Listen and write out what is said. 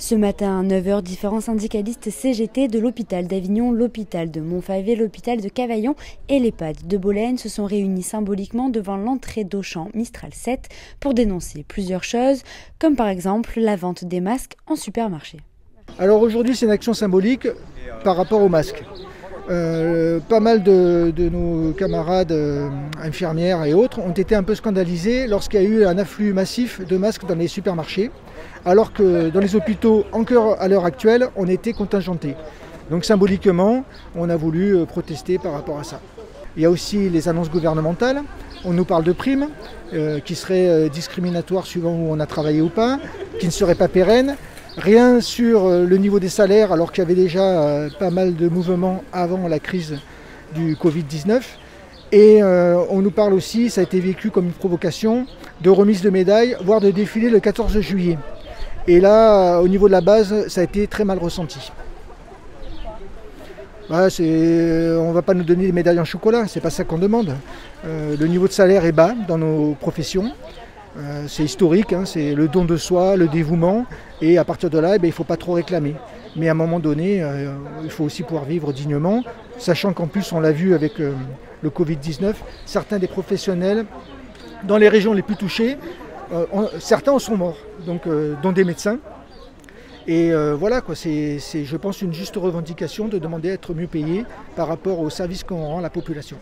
Ce matin à 9 h, différents syndicalistes CGT de l'hôpital d'Avignon, l'hôpital de Montfavet, l'hôpital de Cavaillon et l'EHPAD de Bolène se sont réunis symboliquement devant l'entrée d'Auchan Mistral 7 pour dénoncer plusieurs choses, comme par exemple la vente des masques en supermarché. Alors aujourd'hui, c'est une action symbolique par rapport aux masques. Pas mal de nos camarades infirmières et autres ont été un peu scandalisés lorsqu'il y a eu un afflux massif de masques dans les supermarchés, alors que dans les hôpitaux, encore à l'heure actuelle, on était contingentés. Donc symboliquement, on a voulu protester par rapport à ça. Il y a aussi les annonces gouvernementales. On nous parle de primes qui seraient discriminatoires suivant où on a travaillé ou pas, qui ne seraient pas pérennes. Rien sur le niveau des salaires, alors qu'il y avait déjà pas mal de mouvements avant la crise du Covid-19. Et on nous parle aussi, ça a été vécu comme une provocation, de remise de médailles, voire de défilé le 14 juillet. Et là, au niveau de la base, ça a été très mal ressenti. Voilà, on ne va pas nous donner des médailles en chocolat, c'est pas ça qu'on demande. Le niveau de salaire est bas dans nos professions. C'est historique, hein, c'est le don de soi, le dévouement, et à partir de là, il ne faut pas trop réclamer. Mais à un moment donné, il faut aussi pouvoir vivre dignement, sachant qu'en plus, on l'a vu avec le Covid-19, certains des professionnels, dans les régions les plus touchées, certains en sont morts, donc, dont des médecins. Et voilà, c'est, je pense, une juste revendication de demander à être mieux payé par rapport au service qu'on rend à la population.